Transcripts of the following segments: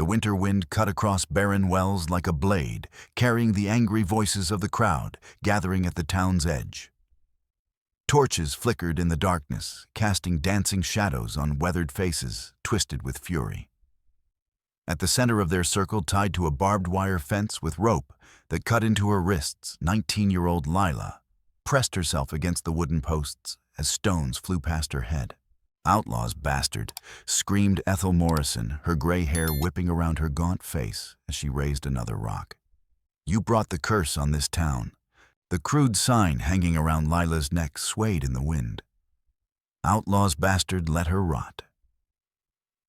The winter wind cut across barren wells like a blade, carrying the angry voices of the crowd gathering at the town's edge. Torches flickered in the darkness, casting dancing shadows on weathered faces twisted with fury. At the center of their circle, tied to a barbed wire fence with rope that cut into her wrists, 19-year-old Lila pressed herself against the wooden posts as stones flew past her head. "Outlaw's bastard," screamed Ethel Morrison, her gray hair whipping around her gaunt face as she raised another rock. "You brought the curse on this town." The crude sign hanging around Lila's neck swayed in the wind. "Outlaw's bastard, let her rot."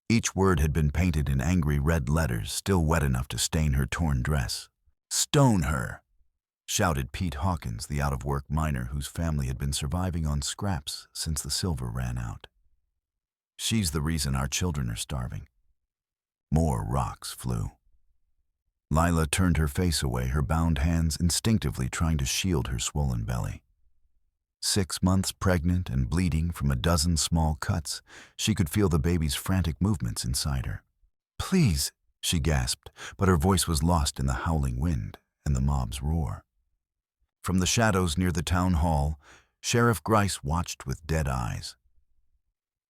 Each word had been painted in angry red letters, still wet enough to stain her torn dress. "Stone her," shouted Pete Hawkins, the out-of-work miner whose family had been surviving on scraps since the silver ran out. "She's the reason our children are starving." More rocks flew. Lila turned her face away, her bound hands instinctively trying to shield her swollen belly. 6 months pregnant and bleeding from a dozen small cuts, she could feel the baby's frantic movements inside her. "Please," she gasped, but her voice was lost in the howling wind and the mob's roar. From the shadows near the town hall, Sheriff Grice watched with dead eyes.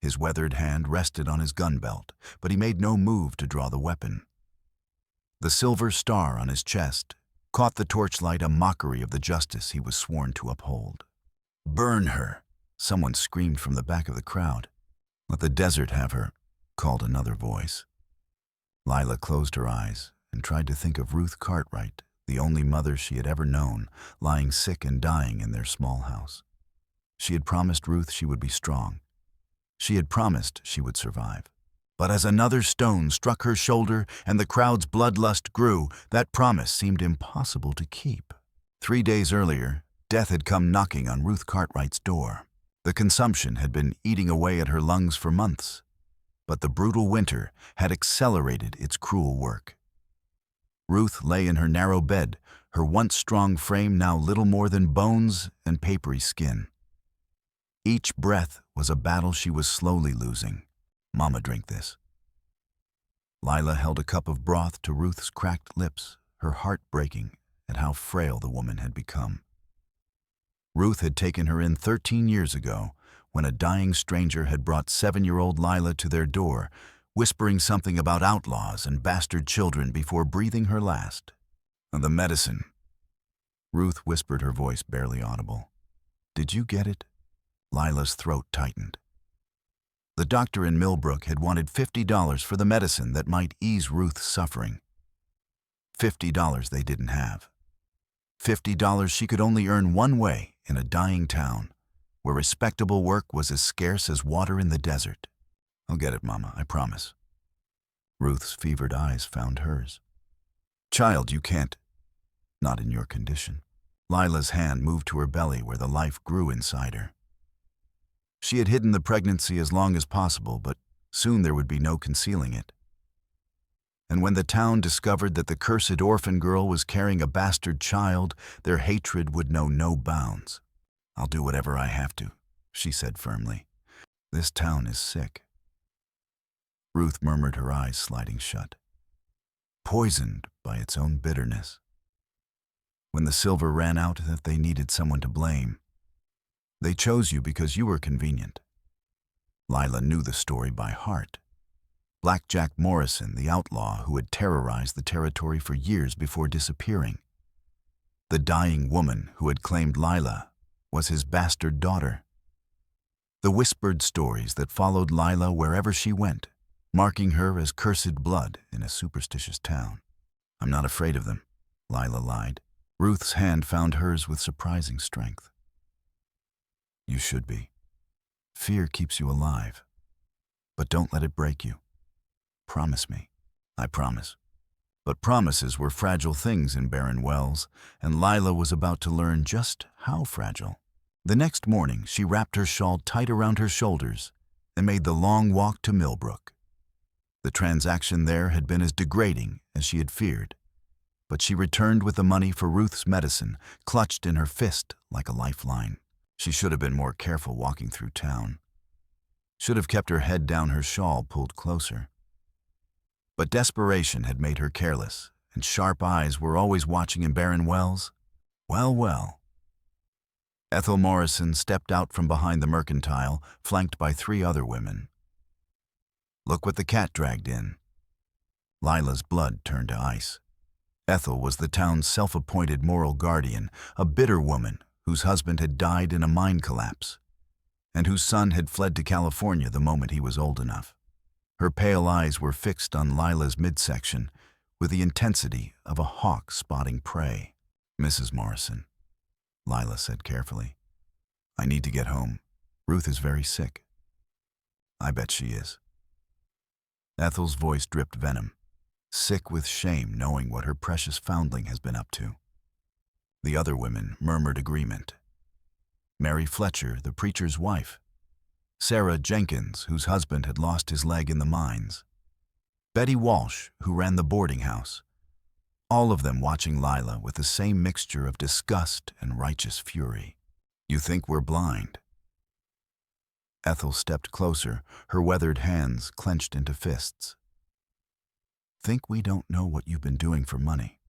His weathered hand rested on his gun belt, but he made no move to draw the weapon. The silver star on his chest caught the torchlight, a mockery of the justice he was sworn to uphold. "Burn her," someone screamed from the back of the crowd. "Let the desert have her," called another voice. Lila closed her eyes and tried to think of Ruth Cartwright, the only mother she had ever known, lying sick and dying in their small house. She had promised Ruth she would be strong. She had promised she would survive. But as another stone struck her shoulder and the crowd's bloodlust grew, that promise seemed impossible to keep. 3 days earlier, death had come knocking on Ruth Cartwright's door. The consumption had been eating away at her lungs for months, but the brutal winter had accelerated its cruel work. Ruth lay in her narrow bed, her once strong frame now little more than bones and papery skin. Each breath was a battle she was slowly losing. "Mama, drink this." Lila held a cup of broth to Ruth's cracked lips, her heart breaking at how frail the woman had become. Ruth had taken her in 13 years ago when a dying stranger had brought 7-year-old Lila to their door, whispering something about outlaws and bastard children before breathing her last. "The medicine," Ruth whispered, her voice barely audible. "Did you get it?" Lila's throat tightened. The doctor in Millbrook had wanted $50 for the medicine that might ease Ruth's suffering. $50 they didn't have. $50 she could only earn one way in a dying town, where respectable work was as scarce as water in the desert. "I'll get it, Mama, I promise." Ruth's fevered eyes found hers. "Child, you can't. Not in your condition." Lila's hand moved to her belly where the life grew inside her. She had hidden the pregnancy as long as possible, but soon there would be no concealing it. And when the town discovered that the cursed orphan girl was carrying a bastard child, their hatred would know no bounds. "I'll do whatever I have to," she said firmly. "This town is sick." Ruth murmured, her eyes sliding shut. Poisoned by its own bitterness. When the silver ran out, that they needed someone to blame. They chose you because you were convenient. Lila knew the story by heart. Black Jack Morrison, the outlaw who had terrorized the territory for years before disappearing. The dying woman who had claimed Lila was his bastard daughter. The whispered stories that followed Lila wherever she went, marking her as cursed blood in a superstitious town. "I'm not afraid of them," Lila lied. Ruth's hand found hers with surprising strength. "You should be. Fear keeps you alive. But don't let it break you. Promise me." "I promise." But promises were fragile things in barren wells, and Lila was about to learn just how fragile. The next morning, she wrapped her shawl tight around her shoulders and made the long walk to Millbrook. The transaction there had been as degrading as she had feared, but she returned with the money for Ruth's medicine, clutched in her fist like a lifeline. She should have been more careful walking through town. Should have kept her head down, her shawl pulled closer. But desperation had made her careless, and sharp eyes were always watching in Barren Wells. Well, well. Ethel Morrison stepped out from behind the mercantile, flanked by 3 other women. Look what the cat dragged in. Lila's blood turned to ice. Ethel was the town's self-appointed moral guardian, a bitter woman whose husband had died in a mine collapse, and whose son had fled to California the moment he was old enough. Her pale eyes were fixed on Lila's midsection with the intensity of a hawk spotting prey. "Mrs. Morrison," Lila said carefully, "I need to get home. Ruth is very sick." "I bet she is." Ethel's voice dripped venom, sick with shame knowing what her precious foundling has been up to. The other women murmured agreement. Mary Fletcher, the preacher's wife. Sarah Jenkins, whose husband had lost his leg in the mines. Betty Walsh, who ran the boarding house. All of them watching Lila with the same mixture of disgust and righteous fury. "You think we're blind?" Ethel stepped closer, her weathered hands clenched into fists. "Think we don't know what you've been doing for money?"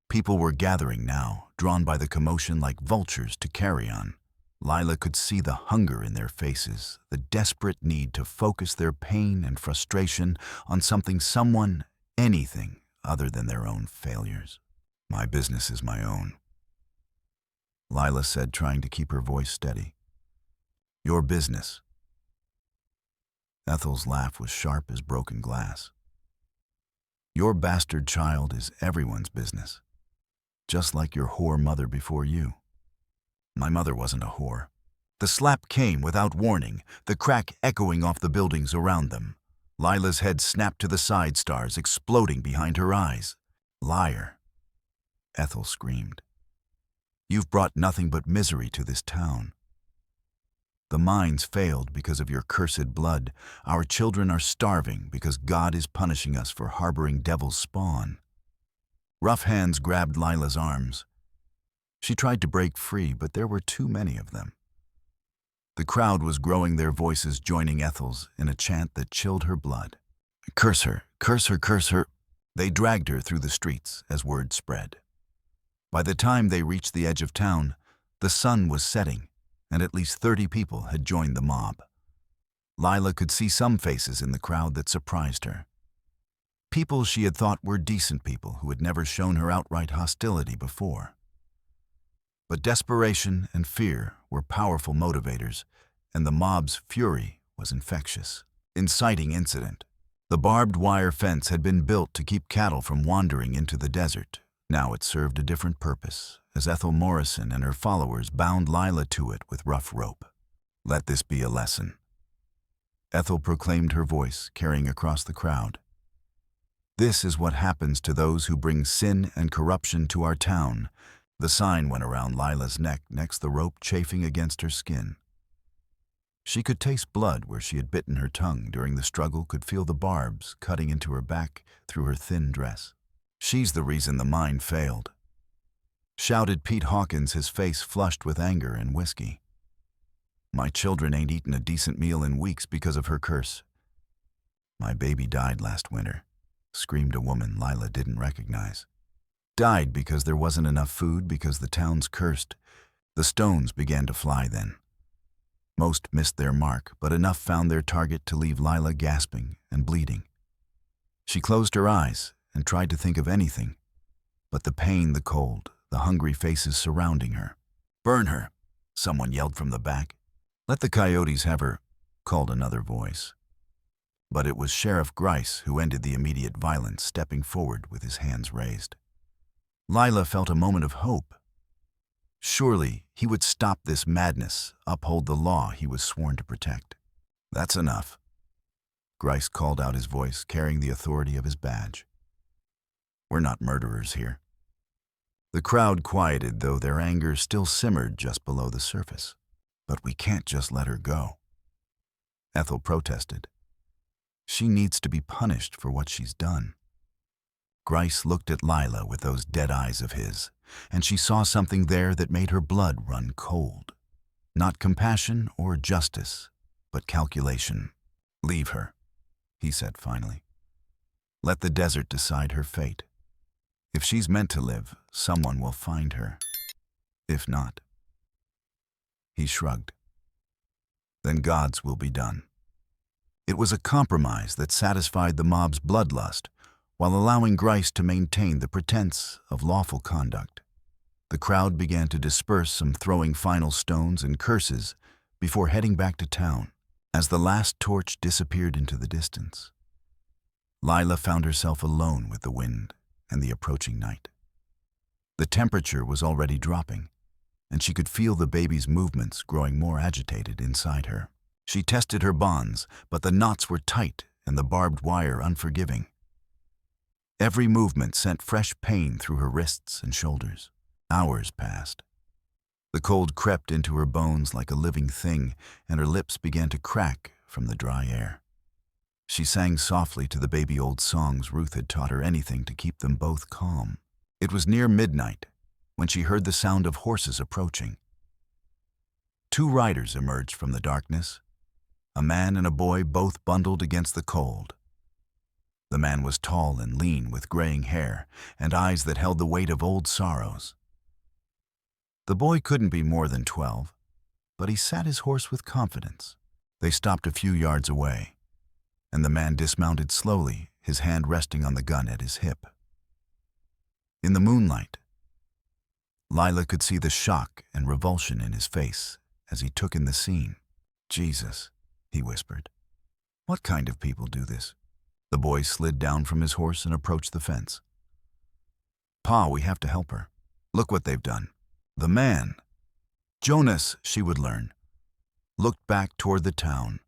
People were gathering now, drawn by the commotion like vultures to carrion. Lila could see the hunger in their faces, the desperate need to focus their pain and frustration on someone, anything other than their own failures. "My business is my own," Lila said, trying to keep her voice steady. "Your business." Ethel's laugh was sharp as broken glass. "Your bastard child is everyone's business, just like your whore mother before you." "My mother wasn't a whore." The slap came without warning, the crack echoing off the buildings around them. Lila's head snapped to the side stars, exploding behind her eyes. "Liar," Ethel screamed. "You've brought nothing but misery to this town. The mines failed because of your cursed blood. Our children are starving because God is punishing us for harboring devil's spawn." Rough hands grabbed Lila's arms. She tried to break free, but there were too many of them. The crowd was growing, their voices joining Ethel's in a chant that chilled her blood. "Curse her, curse her, curse her." They dragged her through the streets as word spread. By the time they reached the edge of town, the sun was setting, and at least 30 people had joined the mob. Lila could see some faces in the crowd that surprised her. People she had thought were decent people who had never shown her outright hostility before. But desperation and fear were powerful motivators, and the mob's fury was infectious. Inciting incident. The barbed wire fence had been built to keep cattle from wandering into the desert. Now it served a different purpose, as Ethel Morrison and her followers bound Lila to it with rough rope. "Let this be a lesson," Ethel proclaimed, her voice carrying across the crowd. "This is what happens to those who bring sin and corruption to our town." The sign went around Lila's neck, next the rope chafing against her skin. She could taste blood where she had bitten her tongue during the struggle, could feel the barbs cutting into her back through her thin dress. "She's the reason the mine failed," shouted Pete Hawkins, his face flushed with anger and whiskey. "My children ain't eaten a decent meal in weeks because of her curse." "My baby died last winter," screamed a woman Lila didn't recognize. "Died because there wasn't enough food, because the town's cursed." The stones began to fly then. Most missed their mark, but enough found their target to leave Lila gasping and bleeding. She closed her eyes and tried to think of anything, but the pain, the cold, the hungry faces surrounding her. "Burn her," someone yelled from the back. "Let the coyotes have her," called another voice. But it was Sheriff Grice who ended the immediate violence, stepping forward with his hands raised. Lila felt a moment of hope. Surely he would stop this madness, uphold the law he was sworn to protect. "That's enough," Grice called out, his voice carrying the authority of his badge. "We're not murderers here." The crowd quieted, though their anger still simmered just below the surface. "But we can't just let her go," Ethel protested. "She needs to be punished for what she's done." Grice looked at Lila with those dead eyes of his, and she saw something there that made her blood run cold. Not compassion or justice, but calculation. "Leave her," he said finally. Let the desert decide her fate. If she's meant to live, someone will find her. If not, he shrugged, then God's will be done. It was a compromise that satisfied the mob's bloodlust while allowing Grice to maintain the pretense of lawful conduct. The crowd began to disperse, some throwing final stones and curses before heading back to town. As the last torch disappeared into the distance, Lila found herself alone with the wind and the approaching night. The temperature was already dropping, and she could feel the baby's movements growing more agitated inside her. She tested her bonds, but the knots were tight and the barbed wire unforgiving. Every movement sent fresh pain through her wrists and shoulders. Hours passed. The cold crept into her bones like a living thing, and her lips began to crack from the dry air. She sang softly to the baby old songs Ruth had taught her, anything to keep them both calm. It was near midnight when she heard the sound of horses approaching. Two riders emerged from the darkness, a man and a boy, both bundled against the cold. The man was tall and lean, with graying hair and eyes that held the weight of old sorrows. The boy couldn't be more than 12, but he sat his horse with confidence. They stopped a few yards away, and the man dismounted slowly, his hand resting on the gun at his hip. In the moonlight, Lila could see the shock and revulsion in his face as he took in the scene. "Jesus," he whispered. "What kind of people do this?" The boy slid down from his horse and approached the fence. "Pa, we have to help her. Look what they've done." The man, Jonas, she would learn, looked back toward the town.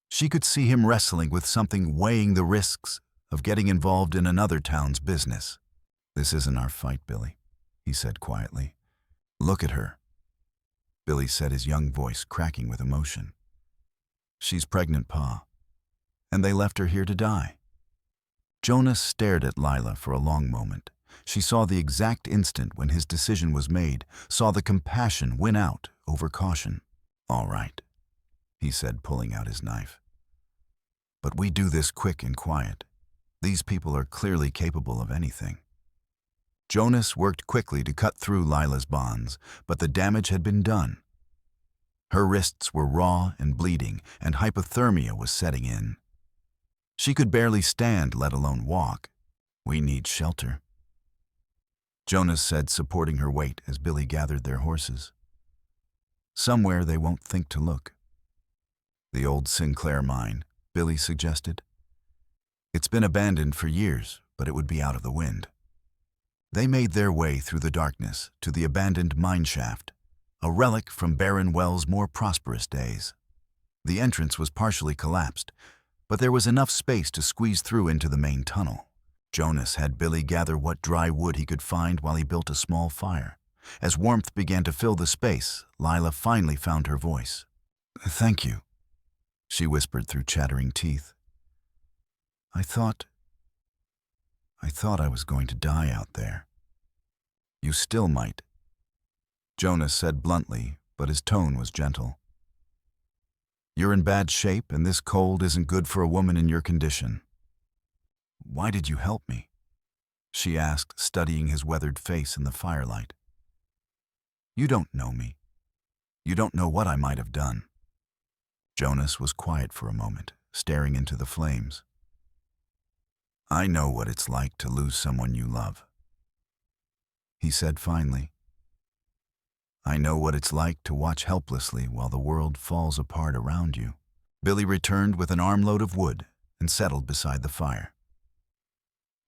She could see him wrestling with something, weighing the risks of getting involved in another town's business. "This isn't our fight, Billy," he said quietly. "Look at her," Billy said, his young voice cracking with emotion. "She's pregnant, Pa, and they left her here to die." Jonas stared at Lila for a long moment. She saw the exact instant when his decision was made, saw the compassion win out over caution. "All right," he said, pulling out his knife. "But we do this quick and quiet. These people are clearly capable of anything." Jonas worked quickly to cut through Lila's bonds, but the damage had been done. Her wrists were raw and bleeding, and hypothermia was setting in. She could barely stand, let alone walk. "We need shelter," Jonas said, supporting her weight as Billy gathered their horses. "Somewhere they won't think to look." "The old Sinclair mine," Billy suggested. "It's been abandoned for years, but it would be out of the wind." They made their way through the darkness to the abandoned mine shaft, a relic from Baron Well's more prosperous days. The entrance was partially collapsed, but there was enough space to squeeze through into the main tunnel. Jonas had Billy gather what dry wood he could find while he built a small fire. As warmth began to fill the space, Lila finally found her voice. "Thank you," she whispered through chattering teeth. I thought I was going to die out there." "You still might," Jonas said bluntly, but his tone was gentle. "You're in bad shape, and this cold isn't good for a woman in your condition." "Why did you help me?" she asked, studying his weathered face in the firelight. "You don't know me. You don't know what I might have done." Jonas was quiet for a moment, staring into the flames. "I know what it's like to lose someone you love," he said finally. "I know what it's like to watch helplessly while the world falls apart around you." Billy returned with an armload of wood and settled beside the fire.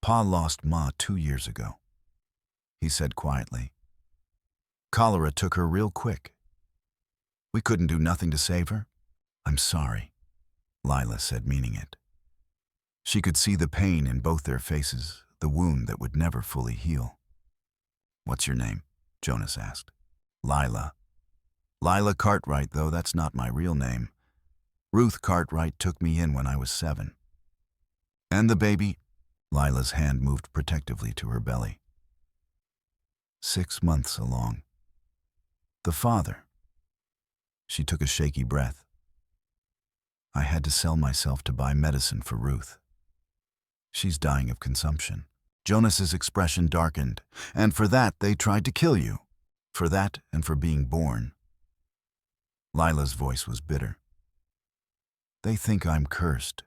"Pa lost Ma 2 years ago," he said quietly. "Cholera took her real quick. We couldn't do nothing to save her." "I'm sorry," Lila said, meaning it. She could see the pain in both their faces, the wound that would never fully heal. "What's your name?" Jonas asked. "Lila. Lila Cartwright, though that's not my real name. Ruth Cartwright took me in when I was 7. "And the baby?" Lila's hand moved protectively to her belly. 6 months along. "The father?" She took a shaky breath. "I had to sell myself to buy medicine for Ruth." She's dying of consumption. Jonas's expression darkened. And for that, they tried to kill you. For that and for being born. Lila's voice was bitter. They think I'm cursed.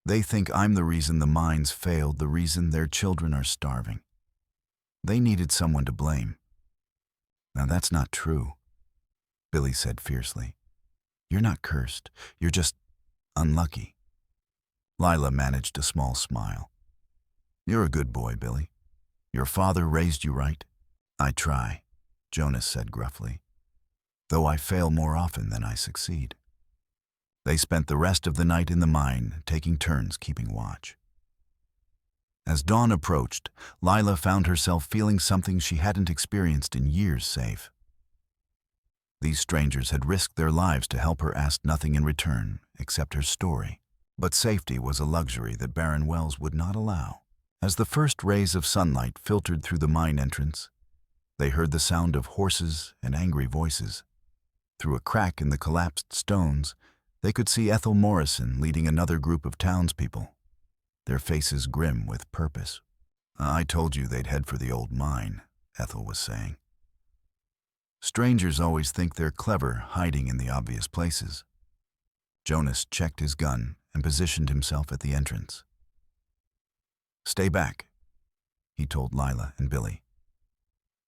They think I'm the reason the mines failed, the reason their children are starving. They needed someone to blame. Now that's not true, Billy said fiercely. You're not cursed. You're just unlucky. Lila managed a small smile. You're a good boy, Billy. Your father raised you right. I try, Jonas said gruffly, though I fail more often than I succeed. They spent the rest of the night in the mine, taking turns keeping watch. As dawn approached, Lila found herself feeling something she hadn't experienced in years safe. These strangers had risked their lives to help her, ask nothing in return except her story. But safety was a luxury that Barren Wells would not allow. As the first rays of sunlight filtered through the mine entrance, they heard the sound of horses and angry voices. Through a crack in the collapsed stones, they could see Ethel Morrison leading another group of townspeople, their faces grim with purpose. I told you they'd head for the old mine, Ethel was saying. Strangers always think they're clever, hiding in the obvious places. Jonas checked his gun and positioned himself at the entrance. Stay back, he told Lila and Billy,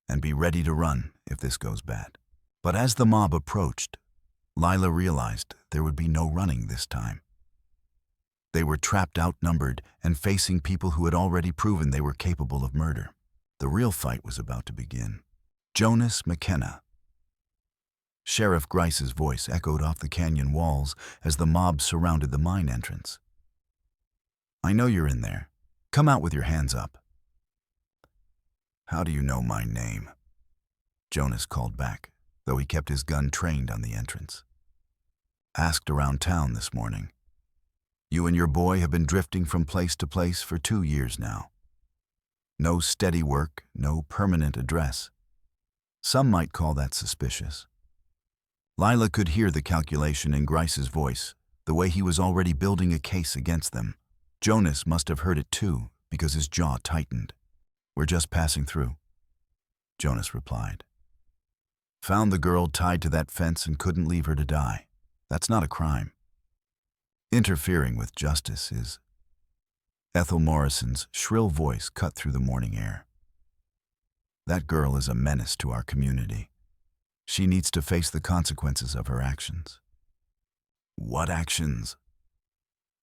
and be ready to run if this goes bad. But as the mob approached, Lila realized there would be no running this time. They were trapped, outnumbered, and facing people who had already proven they were capable of murder. The real fight was about to begin. Jonas McKenna. Sheriff Grice's voice echoed off the canyon walls as the mob surrounded the mine entrance. I know you're in there. Come out with your hands up. How do you know my name? Jonas called back, though he kept his gun trained on the entrance. Asked around town this morning. You and your boy have been drifting from place to place for 2 years now. No steady work, no permanent address. Some might call that suspicious. Lila could hear the calculation in Grice's voice, the way he was already building a case against them. Jonas must have heard it too, because his jaw tightened. We're just passing through, Jonas replied. Found the girl tied to that fence and couldn't leave her to die. That's not a crime. Interfering with justice is. Ethel Morrison's shrill voice cut through the morning air. That girl is a menace to our community. She needs to face the consequences of her actions. What actions?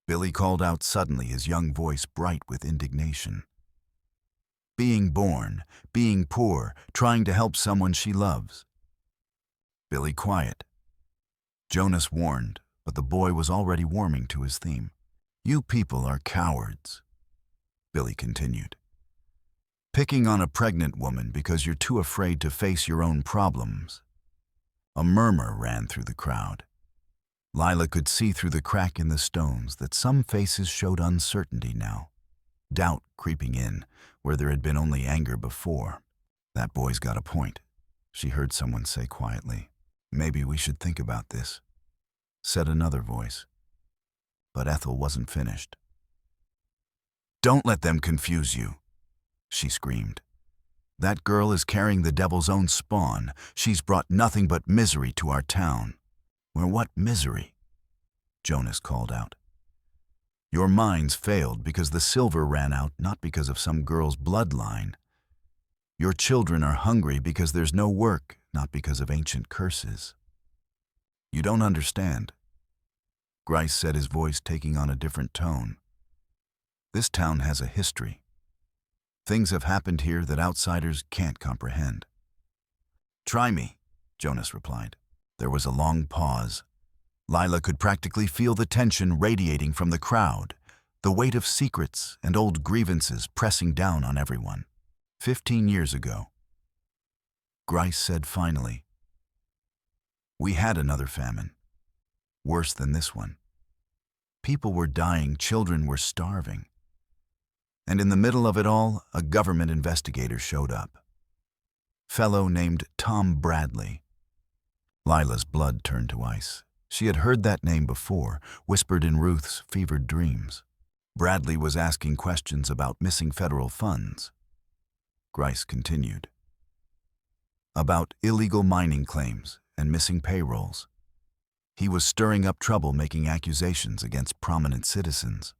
Billy called out suddenly, his young voice bright with indignation. Being born, being poor, trying to help someone she loves. Billy, quiet. Jonas warned, but the boy was already warming to his theme. You people are cowards, Billy continued. Picking on a pregnant woman because you're too afraid to face your own problems. A murmur ran through the crowd. Lila could see through the crack in the stones that some faces showed uncertainty now, doubt creeping in where there had been only anger before. That boy's got a point, she heard someone say quietly. Maybe we should think about this, said another voice. But Ethel wasn't finished. Don't let them confuse you, she screamed. That girl is carrying the devil's own spawn. She's brought nothing but misery to our town. Well, what misery? Jonas called out. Your mines failed because the silver ran out, not because of some girl's bloodline. Your children are hungry because there's no work, not because of ancient curses. You don't understand, Grice said, his voice taking on a different tone. This town has a history. Things have happened here that outsiders can't comprehend. Try me, Jonas replied. There was a long pause. Lila could practically feel the tension radiating from the crowd, the weight of secrets and old grievances pressing down on everyone. 15 years ago, Grice said finally, we had another famine, worse than this one. People were dying, children were starving. And in the middle of it all, a government investigator showed up. Fellow named Tom Bradley. Lila's blood turned to ice. She had heard that name before, whispered in Ruth's fevered dreams. Bradley was asking questions about missing federal funds. Grice continued. About illegal mining claims and missing payrolls. He was stirring up trouble, making accusations against prominent citizens.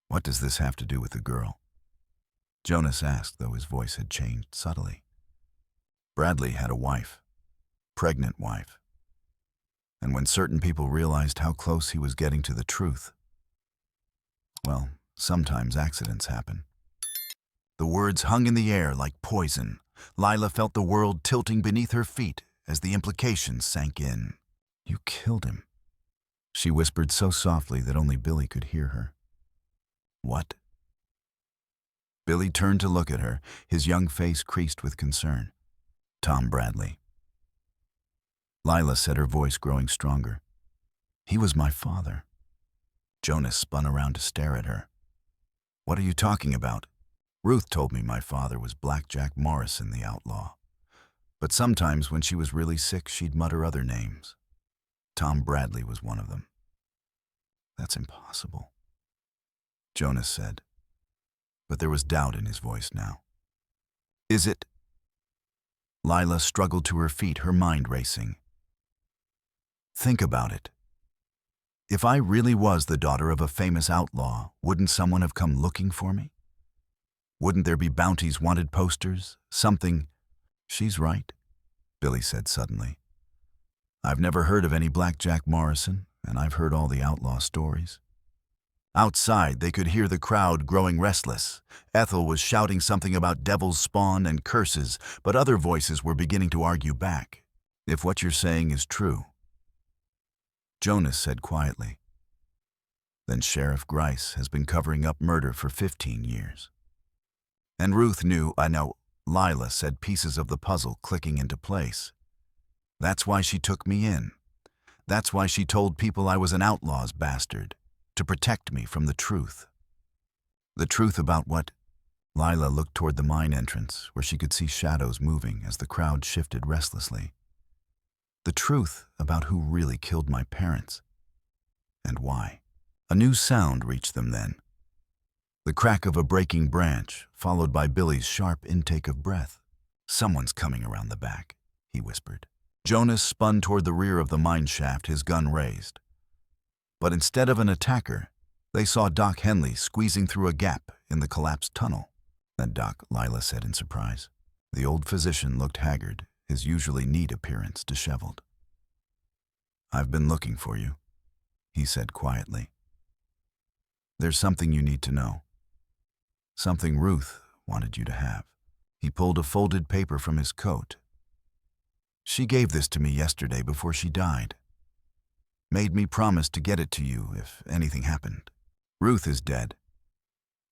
What does this have to do with the girl? Jonas asked, though his voice had changed subtly. Bradley had a wife, pregnant wife. And when certain people realized how close he was getting to the truth, well, sometimes accidents happen. The words hung in the air like poison. Lila felt the world tilting beneath her feet as the implications sank in. You killed him, she whispered so softly that only Billy could hear her. What? Billy turned to look at her, his young face creased with concern. Tom Bradley. Lila said, her voice growing stronger. He was my father. Jonas spun around to stare at her. What are you talking about? Ruth told me my father was Blackjack Morrison, the outlaw. But sometimes when she was really sick, she'd mutter other names. Tom Bradley was one of them. That's impossible, Jonas said, but there was doubt in his voice now. Is it? Lila struggled to her feet, her mind racing. Think about it. If I really was the daughter of a famous outlaw, wouldn't someone have come looking for me? Wouldn't there be bounties, wanted posters, something? She's right, Billy said suddenly. I've never heard of any Blackjack Morrison, and I've heard all the outlaw stories. Outside, they could hear the crowd growing restless. Ethel was shouting something about devil's spawn and curses, but other voices were beginning to argue back. If what you're saying is true, Jonas said quietly, then Sheriff Grice has been covering up murder for 15 years. And Ruth knew, I know, Lila said, pieces of the puzzle clicking into place. That's why she took me in. That's why she told people I was an outlaw's bastard, to protect me from the truth. The truth about what? Lila looked toward the mine entrance, where she could see shadows moving as the crowd shifted restlessly. The truth about who really killed my parents, and why. A new sound reached them then. The crack of a breaking branch, followed by Billy's sharp intake of breath. Someone's coming around the back, he whispered. Jonas spun toward the rear of the mine shaft, his gun raised. But instead of an attacker, they saw Doc Henley squeezing through a gap in the collapsed tunnel. That Doc, Lila said in surprise. The old physician looked haggard, his usually neat appearance disheveled. I've been looking for you, he said quietly. There's something you need to know. Something Ruth wanted you to have. He pulled a folded paper from his coat. She gave this to me yesterday before she died. Made me promise to get it to you if anything happened. Ruth is dead.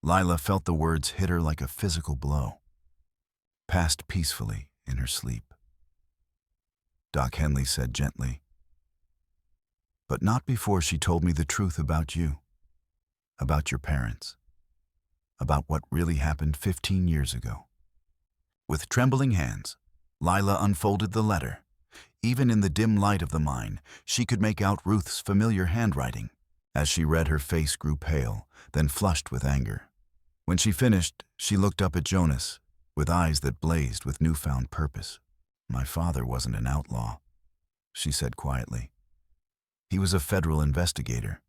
Lila felt the words hit her like a physical blow. Passed peacefully in her sleep. Doc Henley said gently, but not before she told me the truth about you, about your parents, about what really happened 15 years ago. With trembling hands, Lila unfolded the letter. Even in the dim light of the mine, she could make out Ruth's familiar handwriting. As she read, her face grew pale, then flushed with anger. When she finished, she looked up at Jonas, with eyes that blazed with newfound purpose. My father wasn't an outlaw, she said quietly. He was a federal investigator,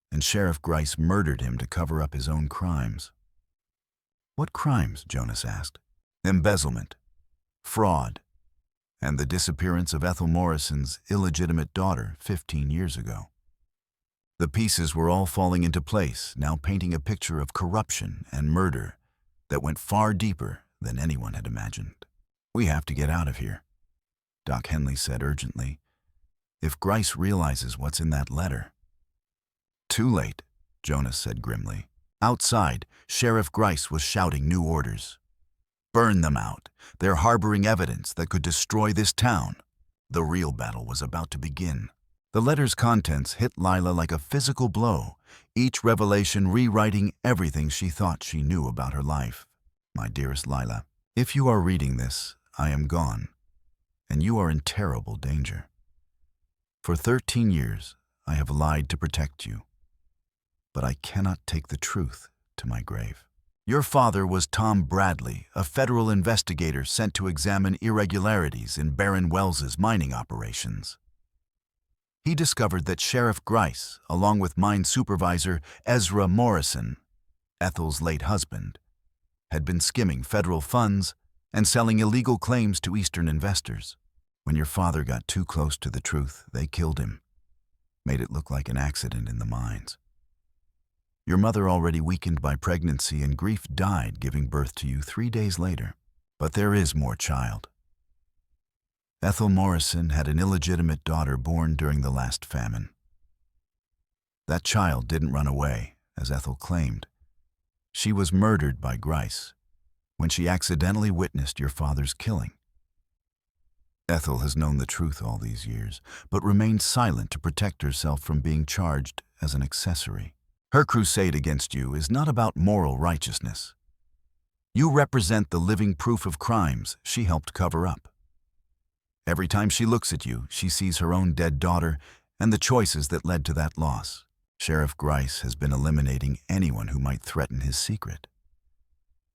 and Sheriff Grice murdered him to cover up his own crimes. What crimes? Jonas asked. Embezzlement, fraud, and the disappearance of Ethel Morrison's illegitimate daughter 15 years ago. The pieces were all falling into place, now painting a picture of corruption and murder that went far deeper than anyone had imagined. We have to get out of here, Doc Henley said urgently. If Grice realizes what's in that letter. Too late, Jonas said grimly. Outside, Sheriff Grice was shouting new orders. Burn them out. They're harboring evidence that could destroy this town. The real battle was about to begin. The letter's contents hit Lila like a physical blow, each revelation rewriting everything she thought she knew about her life. My dearest Lila, if you are reading this, I am gone, and you are in terrible danger. For 13 years, I have lied to protect you. but I cannot take the truth to my grave. Your father was Tom Bradley, a federal investigator sent to examine irregularities in Baron Wells's mining operations. He discovered that Sheriff Grice, along with mine supervisor Ezra Morrison, Ethel's late husband, had been skimming federal funds and selling illegal claims to Eastern investors. When your father got too close to the truth, they killed him, made it look like an accident in the mines. Your mother, already weakened by pregnancy and grief, died giving birth to you 3 days later. But there is more child. Ethel Morrison had an illegitimate daughter born during the last famine. That child didn't run away, as Ethel claimed. She was murdered by Grice when she accidentally witnessed your father's killing. Ethel has known the truth all these years, but remained silent to protect herself from being charged as an accessory. Her crusade against you is not about moral righteousness. You represent the living proof of crimes she helped cover up. Every time she looks at you, she sees her own dead daughter and the choices that led to that loss. Sheriff Grice has been eliminating anyone who might threaten his secret.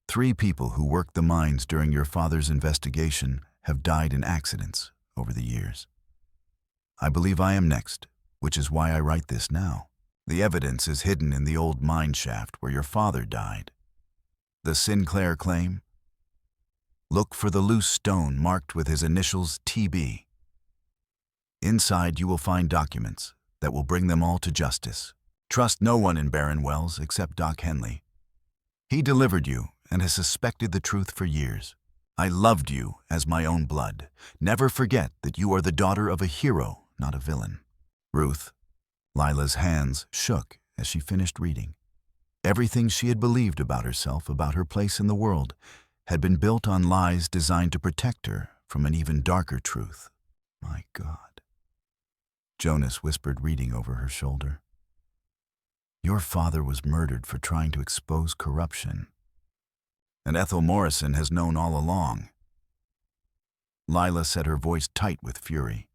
3 people who worked the mines during your father's investigation have died in accidents over the years. I believe I am next, which is why I write this now. The evidence is hidden in the old mine shaft where your father died. The Sinclair claim? Look for the loose stone marked with his initials TB. Inside you will find documents that will bring them all to justice. Trust no one in Baron Wells except Doc Henley. He delivered you and has suspected the truth for years. I loved you as my own blood. Never forget that you are the daughter of a hero, not a villain. Ruth. Lila's hands shook as she finished reading. Everything she had believed about herself, about her place in the world, had been built on lies designed to protect her from an even darker truth. My God. Jonas whispered, reading over her shoulder. Your father was murdered for trying to expose corruption. And Ethel Morrison has known all along. Lila set her voice tight with fury.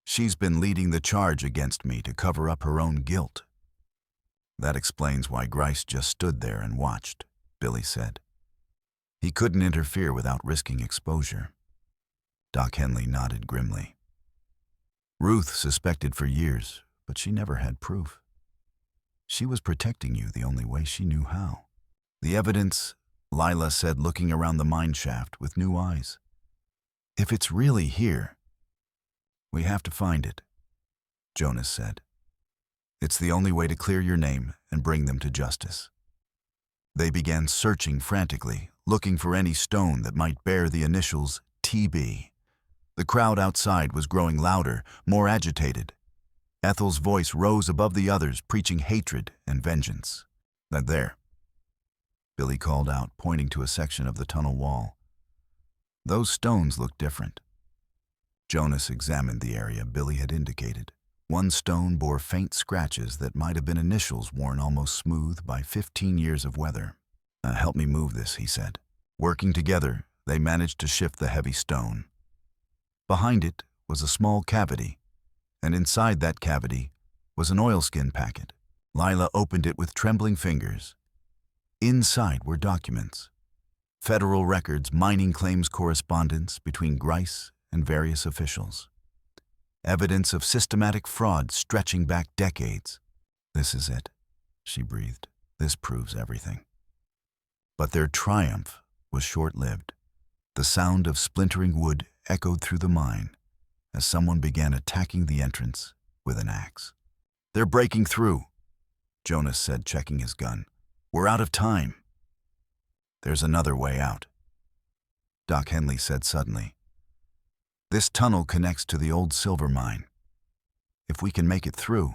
She's been leading the charge against me to cover up her own guilt. That explains why Grice just stood there and watched, Billy said. He couldn't interfere without risking exposure. Doc Henley nodded grimly. Ruth suspected for years, but she never had proof. She was protecting you the only way she knew how. The evidence, Lila said, looking around the mine shaft with new eyes. If it's really here, we have to find it, Jonas said. It's the only way to clear your name and bring them to justice. They began searching frantically, looking for any stone that might bear the initials TB. The crowd outside was growing louder, more agitated. Ethel's voice rose above the others, preaching hatred and vengeance. That there, Billy called out, pointing to a section of the tunnel wall. Those stones look different. Jonas examined the area Billy had indicated. One stone bore faint scratches that might have been initials worn almost smooth by 15 years of weather. Help me move this, he said. Working together, they managed to shift the heavy stone. Behind it was a small cavity, and inside that cavity was an oilskin packet. Lila opened it with trembling fingers. Inside were documents. Federal records, mining claims correspondence between Grice and various officials. Evidence of systematic fraud stretching back decades. This is it, she breathed. This proves everything. But their triumph was short-lived. The sound of splintering wood echoed through the mine as someone began attacking the entrance with an axe. They're breaking through, Jonas said, checking his gun. We're out of time. There's another way out, Doc Henley said suddenly. This tunnel connects to the old silver mine. If we can make it through.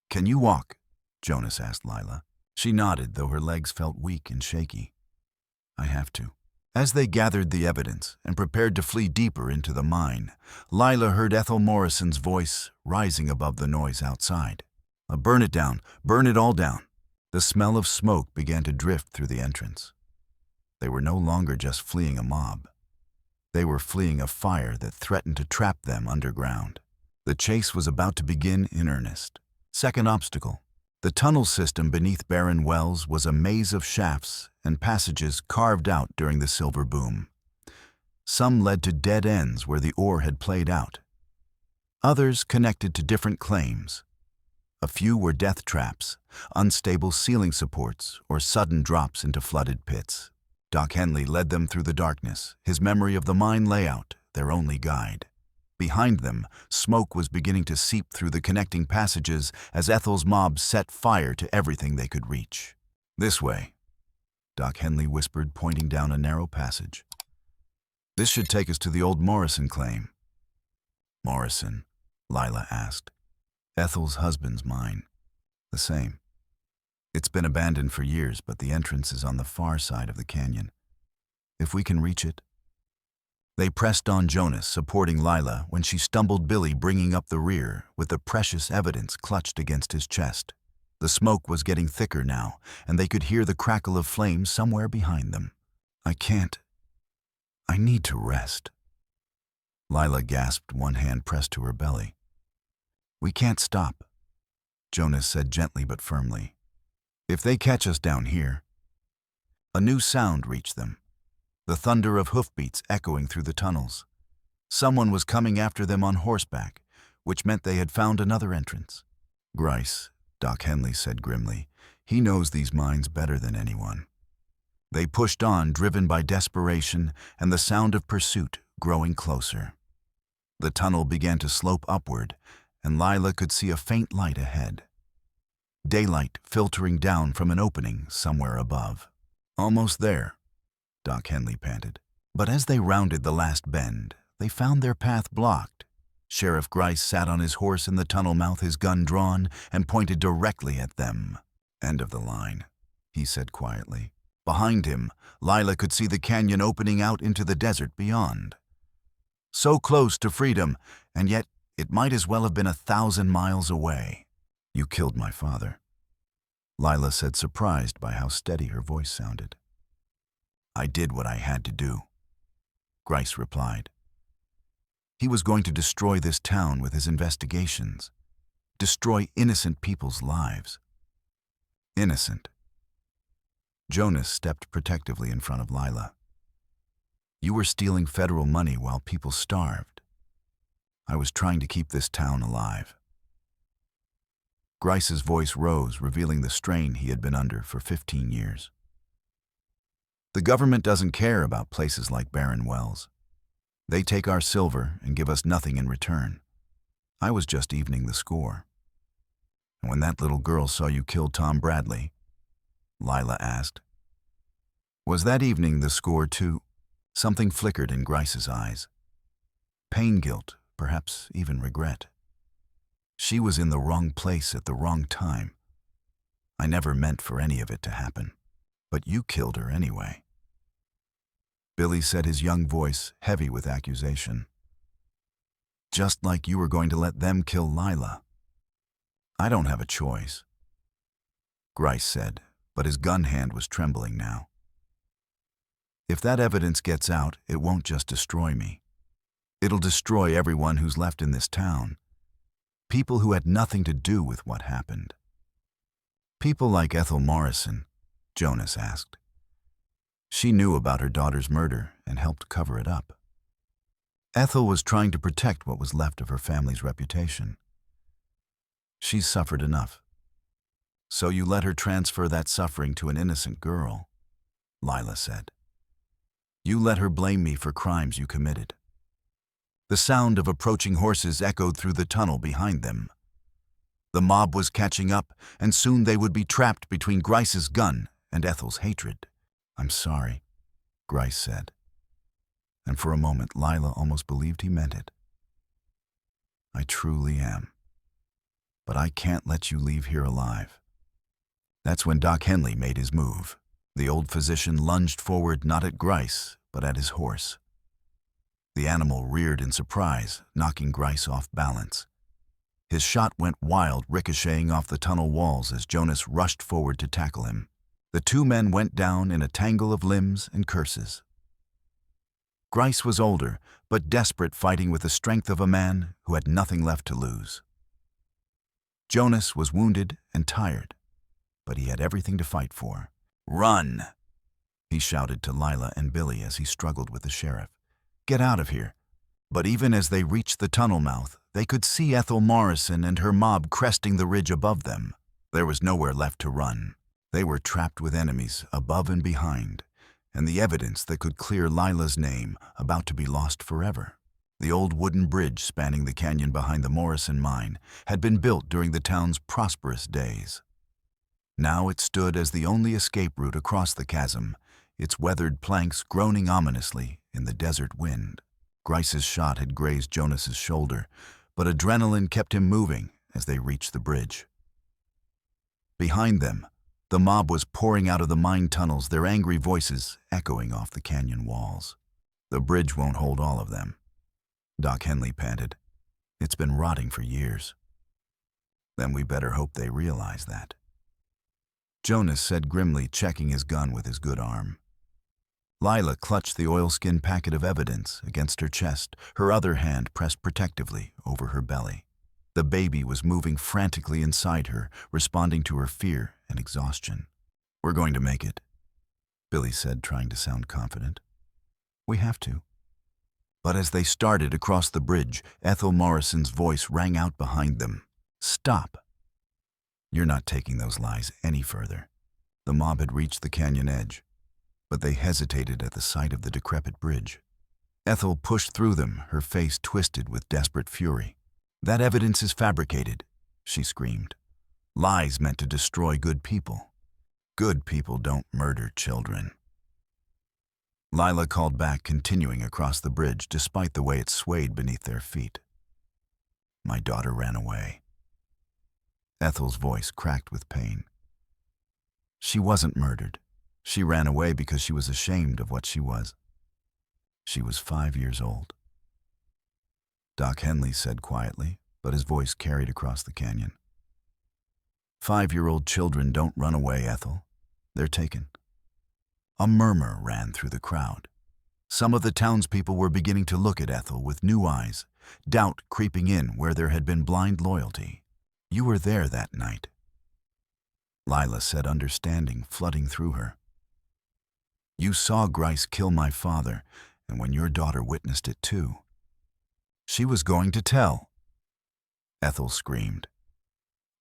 Can you walk? Jonas asked Lila. She nodded, though her legs felt weak and shaky. I have to. As they gathered the evidence and prepared to flee deeper into the mine, Lila heard Ethel Morrison's voice rising above the noise outside. Burn it down. Burn it all down. The smell of smoke began to drift through the entrance. They were no longer just fleeing a mob. They were fleeing a fire that threatened to trap them underground. The chase was about to begin in earnest. Second obstacle, The tunnel system beneath barren wells was a maze of shafts and passages carved out during the silver boom. Some led to dead ends where the ore had played out. Others connected to different claims. A few were death traps, unstable ceiling supports, or sudden drops into flooded pits. Doc Henley led them through the darkness, his memory of the mine layout their only guide. Behind them, smoke was beginning to seep through the connecting passages as Ethel's mob set fire to everything they could reach. "This way," Doc Henley whispered, pointing down a narrow passage. "This should take us to the old Morrison claim." "Morrison?" Lila asked. "Ethel's husband's mine." "The same. It's been abandoned for years, but the entrance is on the far side of the canyon. If we can reach it." They pressed on Jonas, supporting Lila, when she stumbled Billy, bringing up the rear, with the precious evidence clutched against his chest. The smoke was getting thicker now, and they could hear the crackle of flames somewhere behind them. "I can't. I need to rest." Lila gasped, one hand pressed to her belly. "We can't stop," Jonas said gently but firmly. "If they catch us down here." A new sound reached them, the thunder of hoofbeats echoing through the tunnels. Someone was coming after them on horseback, which meant they had found another entrance. "Grice," Doc Henley said grimly. "He knows these mines better than anyone." They pushed on, driven by desperation and the sound of pursuit growing closer. The tunnel began to slope upward, and Lila could see a faint light ahead. Daylight filtering down from an opening somewhere above. "Almost there," Doc Henley panted. But as they rounded the last bend, they found their path blocked. Sheriff Grice sat on his horse in the tunnel mouth, his gun drawn, and pointed directly at them. "End of the line," he said quietly. Behind him, Lila could see the canyon opening out into the desert beyond. So close to freedom, and yet it might as well have been 1,000 miles away. "You killed my father," Lila said, surprised by how steady her voice sounded. "I did what I had to do," Grice replied. He was going to destroy this town with his investigations, destroy innocent people's lives. Innocent. Jonas stepped protectively in front of Lila. "You were stealing federal money while people starved. I was trying to keep this town alive." Grice's voice rose, revealing the strain he had been under for 15 years. "The government doesn't care about places like barren wells. They take our silver and give us nothing in return. I was just evening the score." "And when that little girl saw you kill Tom Bradley," Lila asked, "was that evening the score too?" Something flickered in Grice's eyes. Pain, guilt, perhaps even regret. "She was in the wrong place at the wrong time. I never meant for any of it to happen. But you killed her anyway." Billy said, his young voice heavy with accusation. "Just like you were going to let them kill Lila." "I don't have a choice," Grice said, but his gun hand was trembling now. "If that evidence gets out, it won't just destroy me. It'll destroy everyone who's left in this town. People who had nothing to do with what happened." "People like Ethel Morrison?" Jonas asked. "She knew about her daughter's murder and helped cover it up. Ethel was trying to protect what was left of her family's reputation. She's suffered enough. So you let her transfer that suffering to an innocent girl," Lila said. "You let her blame me for crimes you committed." The sound of approaching horses echoed through the tunnel behind them. The mob was catching up, and soon they would be trapped between Grice's gun and Ethel's hatred. "I'm sorry," Grice said. And for a moment, Lila almost believed he meant it. "I truly am. But I can't let you leave here alive." That's when Doc Henley made his move. The old physician lunged forward, not at Grice, but at his horse. The animal reared in surprise, knocking Grice off balance. His shot went wild, ricocheting off the tunnel walls as Jonas rushed forward to tackle him. The two men went down in a tangle of limbs and curses. Grice was older, but desperate, fighting with the strength of a man who had nothing left to lose. Jonas was wounded and tired. but he had everything to fight for. "Run!" he shouted to Lila and Billy as he struggled with the sheriff. "Get out of here." But even as they reached the tunnel mouth, they could see Ethel Morrison and her mob cresting the ridge above them. There was nowhere left to run. They were trapped with enemies above and behind, and the evidence that could clear Lila's name about to be lost forever. The old wooden bridge spanning the canyon behind the Morrison mine had been built during the town's prosperous days. Now it stood as the only escape route across the chasm, its weathered planks groaning ominously in the desert wind. Grice's shot had grazed Jonas's shoulder, but adrenaline kept him moving as they reached the bridge. Behind them, the mob was pouring out of the mine tunnels, their angry voices echoing off the canyon walls. "The bridge won't hold all of them," Doc Henley panted. "It's been rotting for years." "Then we better hope they realize that," Jonas said grimly, checking his gun with his good arm. Lila clutched the oilskin packet of evidence against her chest, her other hand pressed protectively over her belly. The baby was moving frantically inside her, responding to her fear and exhaustion. "We're going to make it," Billy said, trying to sound confident. "We have to." But as they started across the bridge, Ethel Morrison's voice rang out behind them. "Stop. You're not taking those lies any further." The mob had reached the canyon edge, but they hesitated at the sight of the decrepit bridge. Ethel pushed through them, her face twisted with desperate fury. "That evidence is fabricated," she screamed. "Lies meant to destroy good people. Good people don't murder children." Lila called back, continuing across the bridge despite the way it swayed beneath their feet. "My daughter ran away." Ethel's voice cracked with pain. "She wasn't murdered. She ran away because she was ashamed of what she was. She was 5 years old." Doc Henley said quietly, but his voice carried across the canyon. 5-year-old children don't run away, Ethel. They're taken." A murmur ran through the crowd. Some of the townspeople were beginning to look at Ethel with new eyes, doubt creeping in where there had been blind loyalty. "You were there that night," Lila said, understanding flooding through her. "You saw Grice kill my father, and when your daughter witnessed it too." "She was going to tell," Ethel screamed.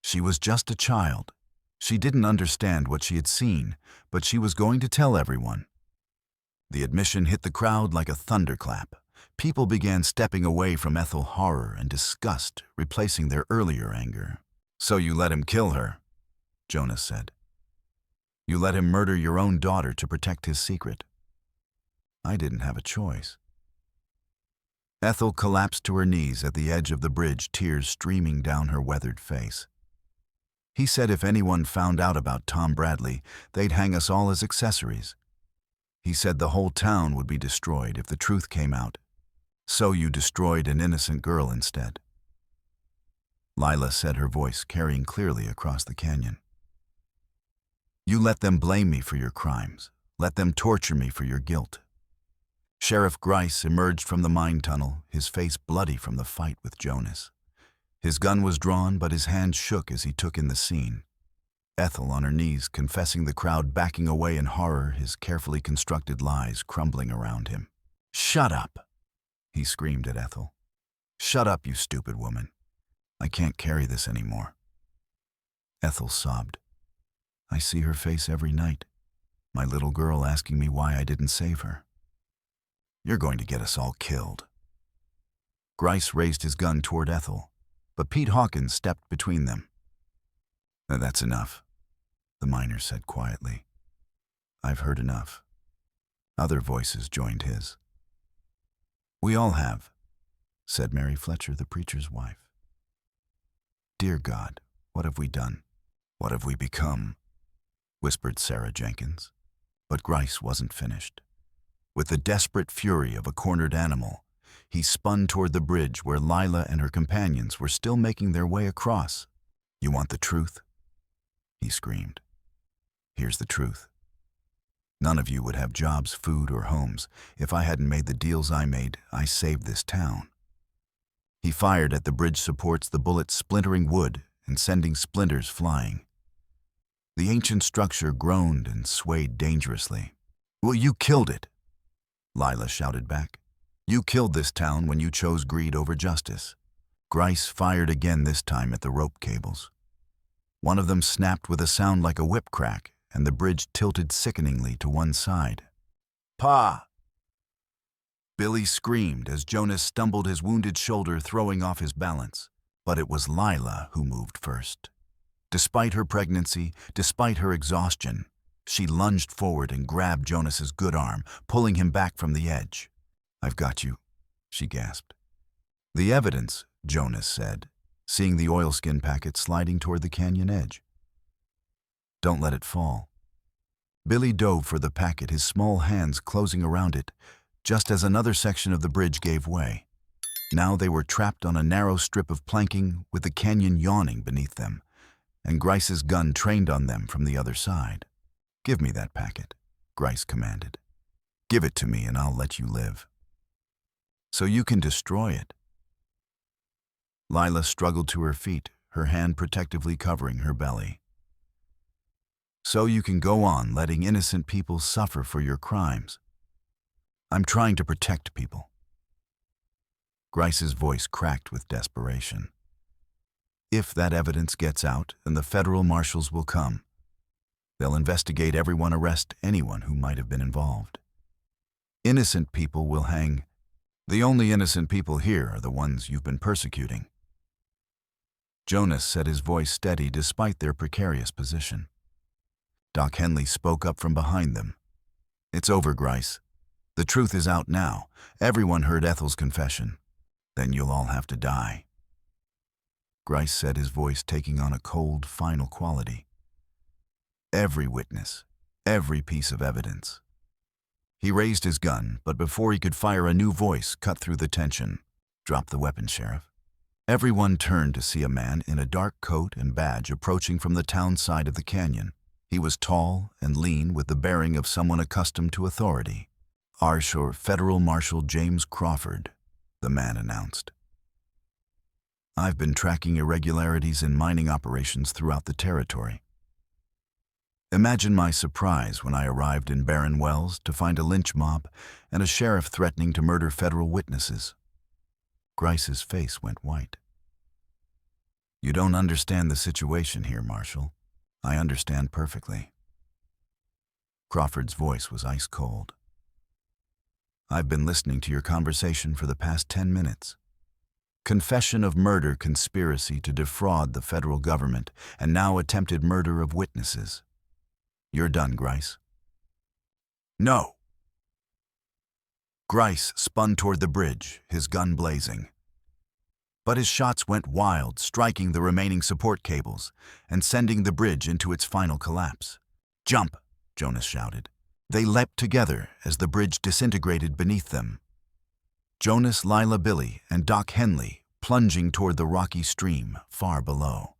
"She was just a child. She didn't understand what she had seen, but she was going to tell everyone." The admission hit the crowd like a thunderclap. People began stepping away from Ethel, horror and disgust replacing their earlier anger. "So you let him kill her," Jonas said. "You let him murder your own daughter to protect his secret." "I didn't have a choice." Ethel collapsed to her knees at the edge of the bridge, tears streaming down her weathered face. "He said if anyone found out about Tom Bradley, they'd hang us all as accessories. He said the whole town would be destroyed if the truth came out. So you destroyed an innocent girl instead." Lila said, her voice carrying clearly across the canyon. "You let them blame me for your crimes. Let them torture me for your guilt." Sheriff Grice emerged from the mine tunnel, his face bloody from the fight with Jonas. His gun was drawn, but his hand shook as he took in the scene. Ethel on her knees, confessing, the crowd backing away in horror, his carefully constructed lies crumbling around him. "Shut up," he screamed at Ethel. "Shut up, you stupid woman. I can't carry this anymore." Ethel sobbed. "I see her face every night. My little girl asking me why I didn't save her." "You're going to get us all killed." Grice raised his gun toward Ethel, but Pete Hawkins stepped between them. "That's enough," the miner said quietly. "I've heard enough." Other voices joined his. "We all have," said Mary Fletcher, the preacher's wife. "Dear God, what have we done? What have we become?" whispered Sarah Jenkins. But Grice wasn't finished. With the desperate fury of a cornered animal, he spun toward the bridge where Lila and her companions were still making their way across. "You want the truth?" he screamed. "Here's the truth. None of you would have jobs, food, or homes. If I hadn't made the deals I made, I saved this town." He fired at the bridge supports, the bullets splintering wood and sending splinters flying. The ancient structure groaned and swayed dangerously. "Well, you killed it," Lila shouted back. "You killed this town when you chose greed over justice." Grice fired again, this time at the rope cables. One of them snapped with a sound like a whip crack, and the bridge tilted sickeningly to one side. "Pa!" Billy screamed as Jonas stumbled his wounded shoulder, throwing off his balance. But it was Lila who moved first. Despite her pregnancy, despite her exhaustion, she lunged forward and grabbed Jonas's good arm, pulling him back from the edge. "I've got you," she gasped. "The evidence," Jonas said, seeing the oilskin packet sliding toward the canyon edge. "Don't let it fall." Billy dove for the packet, his small hands closing around it, just as another section of the bridge gave way. Now they were trapped on a narrow strip of planking with the canyon yawning beneath them, and Grice's gun trained on them from the other side. "Give me that packet," Grice commanded. "Give it to me and I'll let you live." "So you can destroy it." Lila struggled to her feet, her hand protectively covering her belly. "So you can go on letting innocent people suffer for your crimes." "I'm trying to protect people." Grice's voice cracked with desperation. "If that evidence gets out, then the federal marshals will come. They'll investigate everyone, arrest anyone who might have been involved. Innocent people will hang. The only innocent people here are the ones you've been persecuting." Jonas set his voice steady despite their precarious position. Doc Henley spoke up from behind them. "It's over, Grice. The truth is out now. Everyone heard Ethel's confession. Then you'll all have to die." Grice said, his voice taking on a cold, final quality. "Every witness, every piece of evidence." He raised his gun, but before he could fire, a new voice cut through the tension. "Drop the weapon, Sheriff." Everyone turned to see a man in a dark coat and badge approaching from the town side of the canyon. He was tall and lean, with the bearing of someone accustomed to authority. "Arshore Federal Marshal James Crawford," the man announced. "I've been tracking irregularities in mining operations throughout the territory. Imagine my surprise when I arrived in Barren Wells to find a lynch mob and a sheriff threatening to murder federal witnesses." Grice's face went white. "You don't understand the situation here, Marshal. I understand perfectly." Crawford's voice was ice cold. "I've been listening to your conversation for the past 10 minutes. Confession of murder, conspiracy to defraud the federal government, and now attempted murder of witnesses. You're done, Grice." "No." Grice spun toward the bridge, his gun blazing. But his shots went wild, striking the remaining support cables and sending the bridge into its final collapse. "Jump!" Jonas shouted. They leapt together as the bridge disintegrated beneath them. Jonas, Lila, Billy, and Doc Henley plunging toward the rocky stream far below.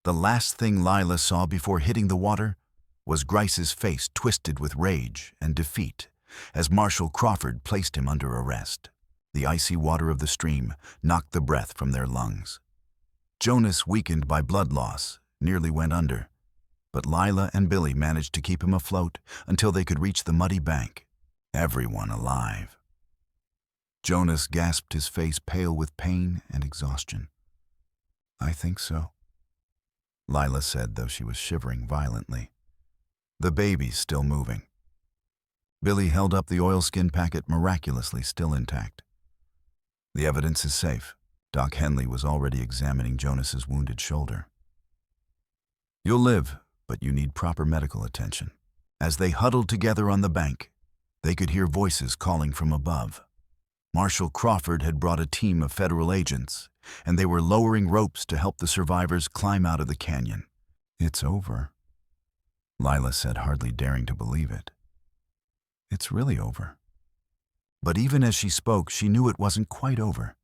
The last thing Lila saw before hitting the water was Grice's face twisted with rage and defeat as Marshal Crawford placed him under arrest. The icy water of the stream knocked the breath from their lungs. Jonas, weakened by blood loss, nearly went under, but Lila and Billy managed to keep him afloat until they could reach the muddy bank. Everyone alive. Jonas gasped, his face pale with pain and exhaustion. "I think so," Lila said, though she was shivering violently. "The baby's still moving." Billy held up the oilskin packet, miraculously still intact. "The evidence is safe." Doc Henley was already examining Jonas's wounded shoulder. "You'll live, but you need proper medical attention." As they huddled together on the bank, they could hear voices calling from above. Marshal Crawford had brought a team of federal agents, and they were lowering ropes to help the survivors climb out of the canyon. "It's over," Lila said, hardly daring to believe it. "It's really over." But even as she spoke, she knew it wasn't quite over.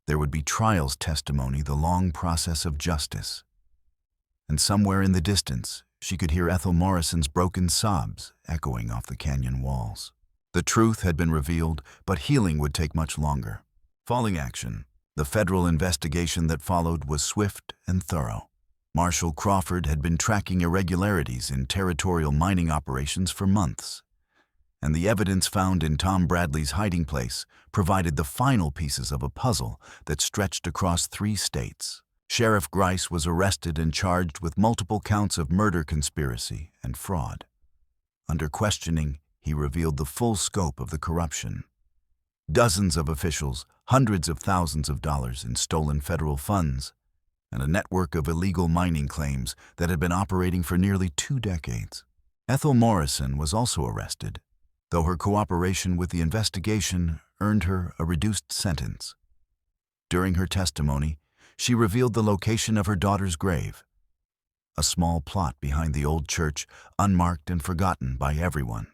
There would be trials testimony, the long process of justice. And somewhere in the distance, she could hear Ethel Morrison's broken sobs echoing off the canyon walls. The truth had been revealed, but healing would take much longer. Falling action, the federal investigation that followed, was swift and thorough. Marshal Crawford had been tracking irregularities in territorial mining operations for months, and the evidence found in Tom Bradley's hiding place provided the final pieces of a puzzle that stretched across 3 states. Sheriff Grice was arrested and charged with multiple counts of murder conspiracy and fraud. Under questioning, he revealed the full scope of the corruption. Dozens of officials, hundreds of thousands of dollars in stolen federal funds, and a network of illegal mining claims that had been operating for nearly 2 decades. Ethel Morrison was also arrested, though her cooperation with the investigation earned her a reduced sentence. During her testimony, she revealed the location of her daughter's grave, a small plot behind the old church, unmarked and forgotten by everyone,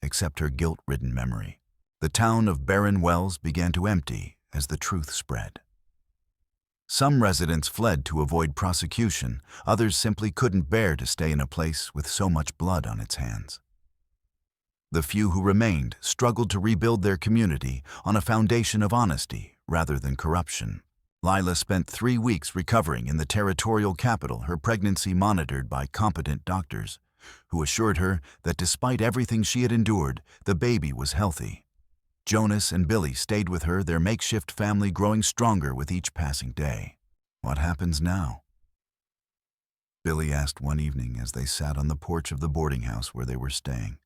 except her guilt-ridden memory. The town of Barren Wells began to empty as the truth spread. Some residents fled to avoid prosecution, others simply couldn't bear to stay in a place with so much blood on its hands. The few who remained struggled to rebuild their community on a foundation of honesty rather than corruption. Lila spent 3 weeks recovering in the territorial capital, her pregnancy monitored by competent doctors, who assured her that despite everything she had endured, the baby was healthy. Jonas and Billy stayed with her, their makeshift family growing stronger with each passing day. "What happens now?" Billy asked one evening as they sat on the porch of the boarding house where they were staying.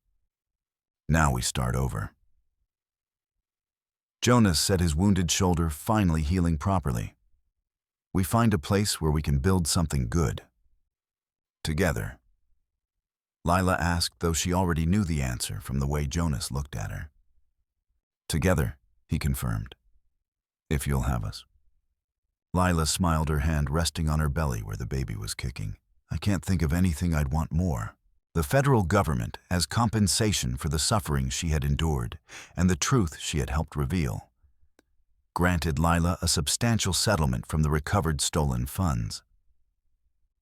"Now we start over." Jonas said, his wounded shoulder finally healing properly. "We find a place where we can build something good. Together." Lila asked, though she already knew the answer from the way Jonas looked at her. "Together," he confirmed. "If you'll have us." Lila smiled, her hand resting on her belly where the baby was kicking. "I can't think of anything I'd want more." The federal government, as compensation for the suffering she had endured and the truth she had helped reveal, granted Lila a substantial settlement from the recovered stolen funds.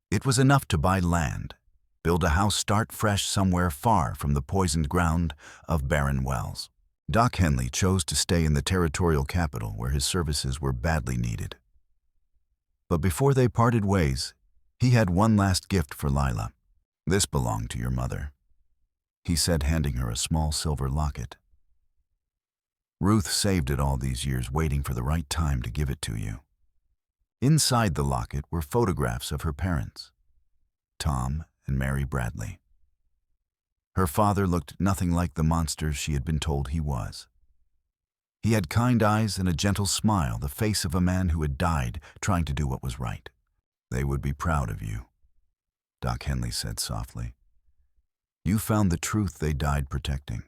It was enough to buy land, build a house, start fresh somewhere far from the poisoned ground of Barren Wells. Doc Henley chose to stay in the territorial capital where his services were badly needed. But before they parted ways, he had one last gift for Lila. "This belonged to your mother," he said, handing her a small silver locket. "Ruth saved it all these years, waiting for the right time to give it to you." Inside the locket were photographs of her parents, Tom and Mary Bradley. Her father looked nothing like the monster she had been told he was. He had kind eyes and a gentle smile, the face of a man who had died trying to do what was right. "They would be proud of you," Doc Henley said softly. "You found the truth they died protecting."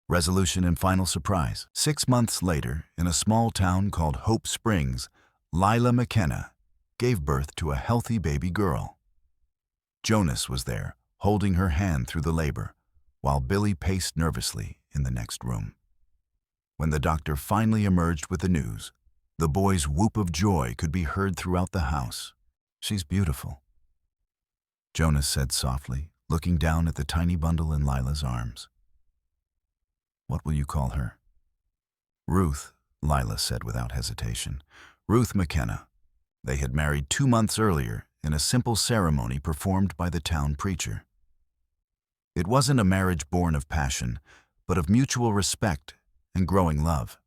Resolution and final surprise. 6 months later, in a small town called Hope Springs, Lila McKenna gave birth to a healthy baby girl. Jonas was there, holding her hand through the labor, while Billy paced nervously in the next room. When the doctor finally emerged with the news, the boy's whoop of joy could be heard throughout the house. "She's beautiful," Jonas said softly, looking down at the tiny bundle in Lila's arms. "What will you call her?" "Ruth," Lila said without hesitation. "Ruth McKenna." They had married 2 months earlier in a simple ceremony performed by the town preacher. It wasn't a marriage born of passion, but of mutual respect and growing love.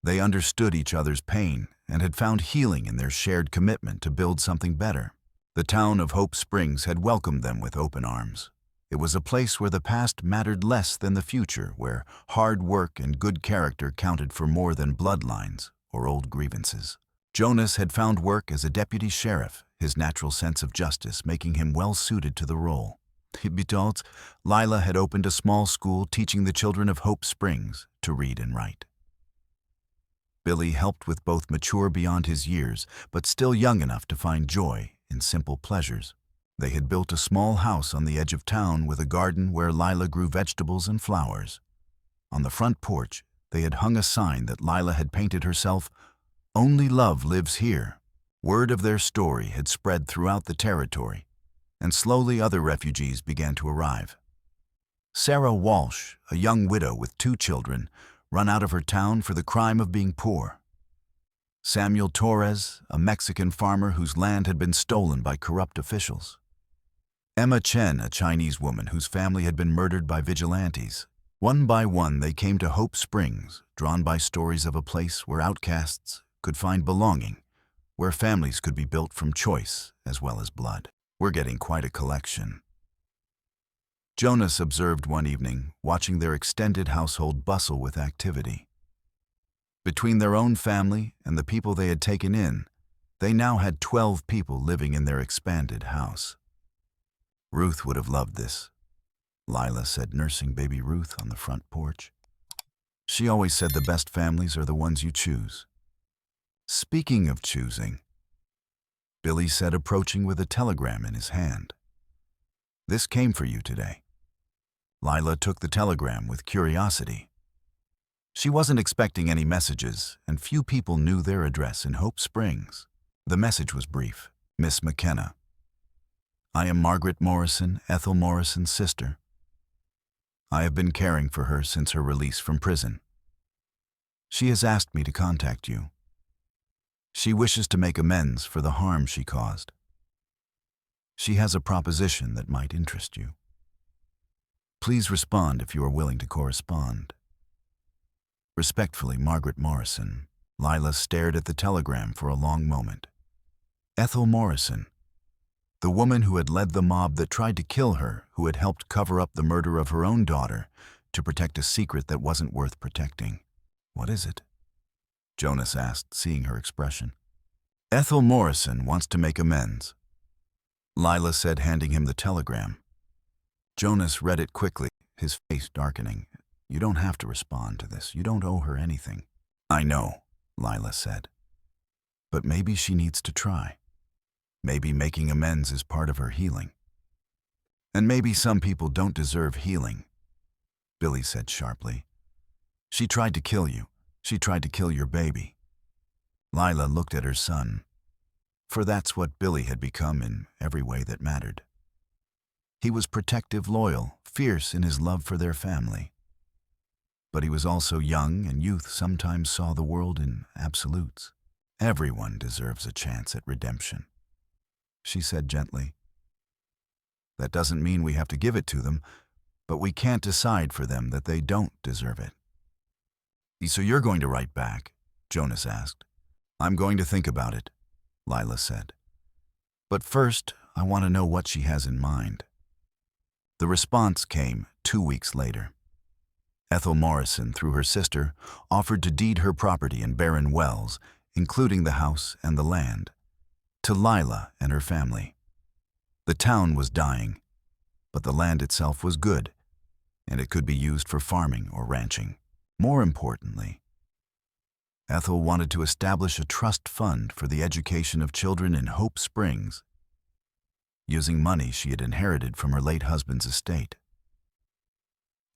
They understood each other's pain and had found healing in their shared commitment to build something better. The town of Hope Springs had welcomed them with open arms. It was a place where the past mattered less than the future, where hard work and good character counted for more than bloodlines or old grievances. Jonas had found work as a deputy sheriff, his natural sense of justice making him well suited to the role. Besides, Lila had opened a small school teaching the children of Hope Springs to read and write. Billy helped with both mature beyond his years, but still young enough to find joy in simple pleasures. They had built a small house on the edge of town with a garden where Lila grew vegetables and flowers. On the front porch, they had hung a sign that Lila had painted herself, "Only love lives here." Word of their story had spread throughout the territory, and slowly other refugees began to arrive. Sarah Walsh, a young widow with 2 children, run out of her town for the crime of being poor. Samuel Torres, a Mexican farmer whose land had been stolen by corrupt officials. Emma Chen, a Chinese woman whose family had been murdered by vigilantes. One by one, they came to Hope Springs, drawn by stories of a place where outcasts could find belonging, where families could be built from choice as well as blood. We're getting quite a collection. Jonas observed one evening, watching their extended household bustle with activity. Between their own family and the people they had taken in, they now had 12 people living in their expanded house. Ruth would have loved this, Lila said, nursing baby Ruth on the front porch. She always said the best families are the ones you choose. Speaking of choosing, Billy said, approaching with a telegram in his hand. This came for you today. Lila took the telegram with curiosity. She wasn't expecting any messages, and few people knew their address in Hope Springs. The message was brief. Miss McKenna. I am Margaret Morrison, Ethel Morrison's sister. I have been caring for her since her release from prison. She has asked me to contact you. She wishes to make amends for the harm she caused. She has a proposition that might interest you. Please respond if you are willing to correspond. Respectfully, Margaret Morrison. Lila stared at the telegram for a long moment. Ethel Morrison, the woman who had led the mob that tried to kill her, who had helped cover up the murder of her own daughter to protect a secret that wasn't worth protecting. What is it? Jonas asked, seeing her expression. Ethel Morrison wants to make amends, Lila said, handing him the telegram. Jonas read it quickly, his face darkening. You don't have to respond to this. You don't owe her anything. I know, Lila said. But maybe she needs to try. Maybe making amends is part of her healing. And maybe some people don't deserve healing, Billy said sharply. She tried to kill you. She tried to kill your baby. Lila looked at her son, for that's what Billy had become in every way that mattered. He was protective, loyal, fierce in his love for their family. But he was also young, and youth sometimes saw the world in absolutes. Everyone deserves a chance at redemption, she said gently. That doesn't mean we have to give it to them, but we can't decide for them that they don't deserve it. So you're going to write back? Jonas asked. I'm going to think about it, Lila said. But first, I want to know what she has in mind. The response came 2 weeks later. Ethel Morrison, through her sister, offered to deed her property in Barren Wells, including the house and the land, to Lila and her family. The town was dying, but the land itself was good, and it could be used for farming or ranching. More importantly, Ethel wanted to establish a trust fund for the education of children in Hope Springs, using money she had inherited from her late husband's estate.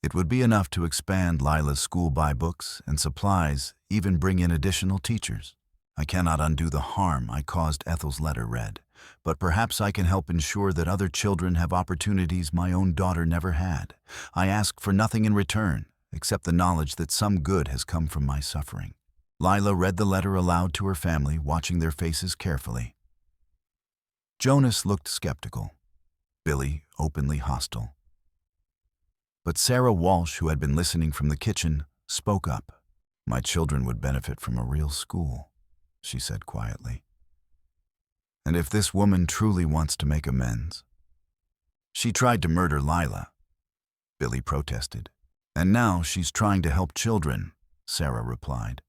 It would be enough to expand Lila's school, buy books and supplies, even bring in additional teachers. I cannot undo the harm I caused, Ethel's letter read, but perhaps I can help ensure that other children have opportunities my own daughter never had. I ask for nothing in return, except the knowledge that some good has come from my suffering. Lila read the letter aloud to her family, watching their faces carefully. Jonas looked skeptical, Billy openly hostile. But Sarah Walsh, who had been listening from the kitchen, spoke up. My children would benefit from a real school, she said quietly. And if this woman truly wants to make amends. She tried to murder Lila, Billy protested. And now she's trying to help children, Sarah replied.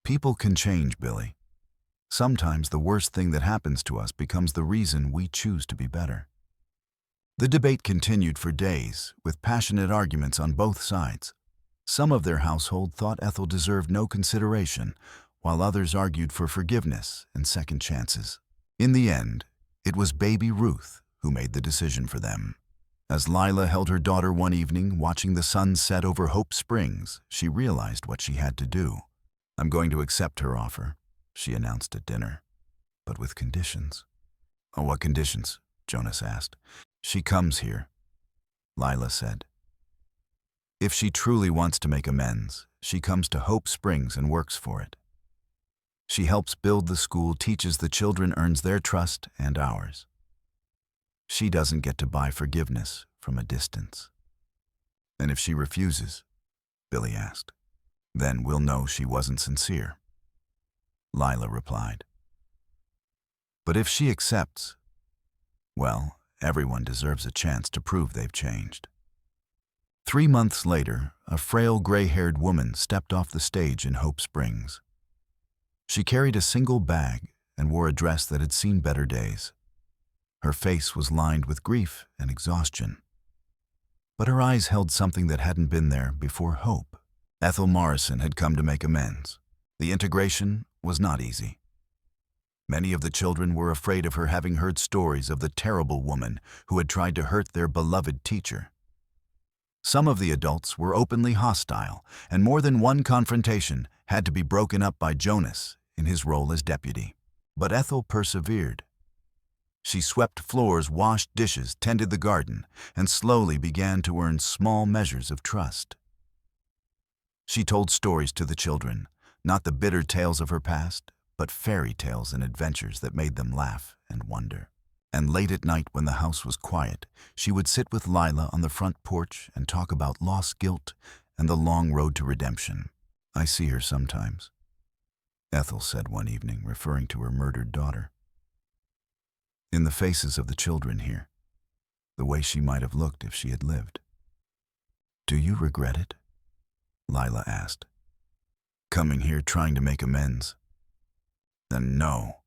People can change, Billy. Sometimes the worst thing that happens to us becomes the reason we choose to be better. The debate continued for days, with passionate arguments on both sides. Some of their household thought Ethel deserved no consideration, while others argued for forgiveness and second chances. In the end, it was baby Ruth who made the decision for them. As Lila held her daughter one evening, watching the sun set over Hope Springs, she realized what she had to do. I'm going to accept her offer, she announced at dinner, but with conditions. Oh, what conditions? Jonas asked. She comes here, Lila said. If she truly wants to make amends, she comes to Hope Springs and works for it. She helps build the school, teaches the children, earns their trust and ours. She doesn't get to buy forgiveness from a distance. And if she refuses, Billy asked, then we'll know she wasn't sincere. Lila replied. But if she accepts, well, everyone deserves a chance to prove they've changed. 3 months later, a frail gray-haired woman stepped off the stage in Hope Springs. She carried a single bag and wore a dress that had seen better days. Her face was lined with grief and exhaustion, but her eyes held something that hadn't been there before: hope. Ethel Morrison had come to make amends. The integration was not easy. Many of the children were afraid of her, having heard stories of the terrible woman who had tried to hurt their beloved teacher. Some of the adults were openly hostile, and more than one confrontation had to be broken up by Jonas in his role as deputy. But Ethel persevered. She swept floors, washed dishes, tended the garden, and slowly began to earn small measures of trust. She told stories to the children, not the bitter tales of her past, but fairy tales and adventures that made them laugh and wonder. And late at night, when the house was quiet, she would sit with Lila on the front porch and talk about lost guilt and the long road to redemption. I see her sometimes, Ethel said one evening, referring to her murdered daughter. In the faces of the children here, the way she might have looked if she had lived. Do you regret it? Lila asked. Coming here trying to make amends? Then no,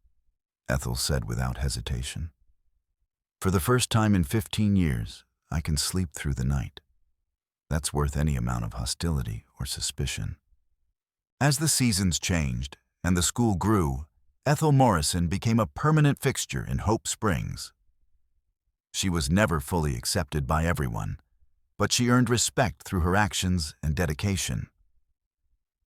Ethel said without hesitation. For the first time in 15 years, I can sleep through the night. That's worth any amount of hostility or suspicion. As the seasons changed and the school grew, Ethel Morrison became a permanent fixture in Hope Springs. She was never fully accepted by everyone, but she earned respect through her actions and dedication.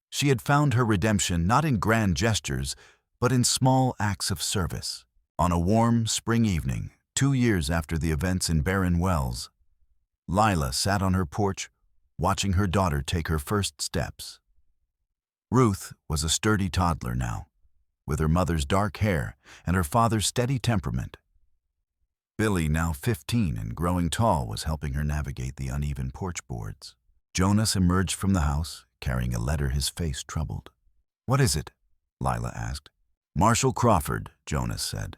She had found her redemption not in grand gestures, but in small acts of service. On a warm spring evening, 2 years after the events in Barren Wells, Lila sat on her porch, watching her daughter take her first steps. Ruth was a sturdy toddler now, with her mother's dark hair and her father's steady temperament. Billy, now 15 and growing tall, was helping her navigate the uneven porch boards. Jonas emerged from the house, carrying a letter, his face troubled. What is it? Lila asked. Marshall Crawford, Jonas said.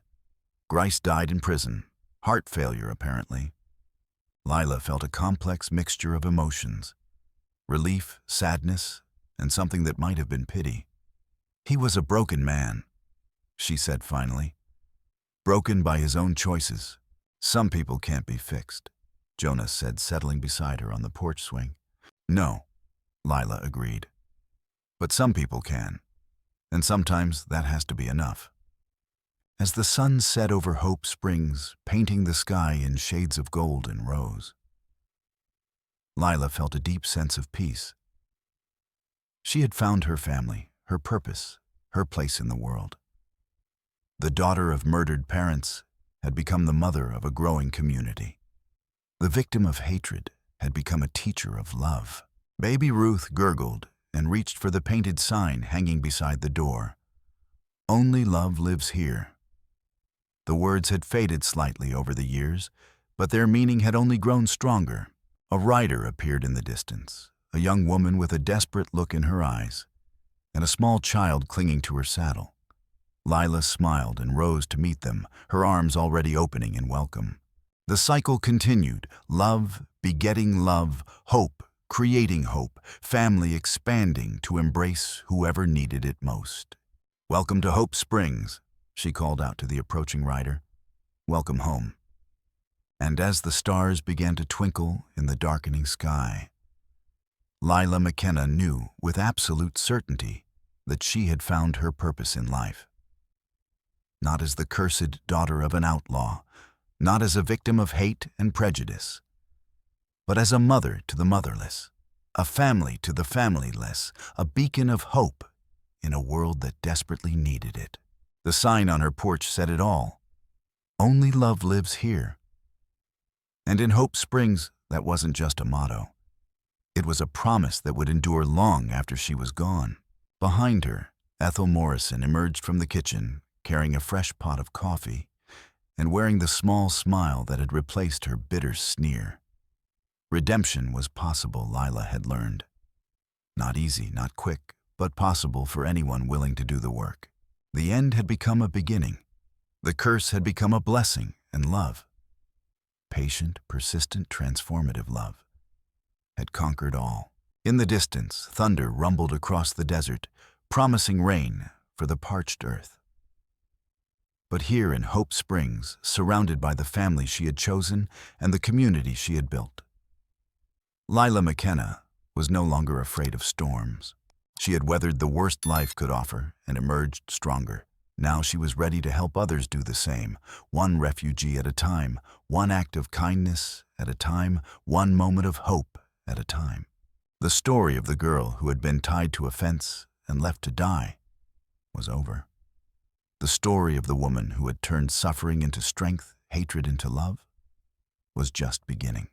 Grice died in prison. Heart failure, apparently. Lila felt a complex mixture of emotions. Relief, sadness, and something that might have been pity. He was a broken man, she said finally. Broken by his own choices. Some people can't be fixed, Jonas said, settling beside her on the porch swing. No, Lila agreed. But some people can, and sometimes that has to be enough. As the sun set over Hope Springs, painting the sky in shades of gold and rose, Lila felt a deep sense of peace. She had found her family, her purpose, her place in the world. The daughter of murdered parents had become the mother of a growing community. The victim of hatred had become a teacher of love. Baby Ruth gurgled and reached for the painted sign hanging beside the door. Only love lives here. The words had faded slightly over the years, but their meaning had only grown stronger. A rider appeared in the distance, a young woman with a desperate look in her eyes, and a small child clinging to her saddle. Lila smiled and rose to meet them, her arms already opening in welcome. The cycle continued, love begetting love, hope creating hope, family expanding to embrace whoever needed it most. Welcome to Hope Springs, she called out to the approaching rider. Welcome home. And as the stars began to twinkle in the darkening sky, Lila McKenna knew with absolute certainty that she had found her purpose in life. Not as the cursed daughter of an outlaw, not as a victim of hate and prejudice, but as a mother to the motherless, a family to the familyless, a beacon of hope in a world that desperately needed it. The sign on her porch said it all. Only love lives here. And in Hope Springs, that wasn't just a motto. It was a promise that would endure long after she was gone. Behind her, Ethel Morrison emerged from the kitchen, carrying a fresh pot of coffee and wearing the small smile that had replaced her bitter sneer. Redemption was possible, Lila had learned. Not easy, not quick, but possible for anyone willing to do the work. The end had become a beginning. The curse had become a blessing and love. Patient, persistent, transformative love had conquered all. In the distance, thunder rumbled across the desert, promising rain for the parched earth. But here in Hope Springs, surrounded by the family she had chosen and the community she had built, Lila McKenna was no longer afraid of storms. She had weathered the worst life could offer and emerged stronger. Now she was ready to help others do the same, one refugee at a time, one act of kindness at a time, one moment of hope at a time. The story of the girl who had been tied to a fence and left to die was over. The story of the woman who had turned suffering into strength, hatred into love, was just beginning.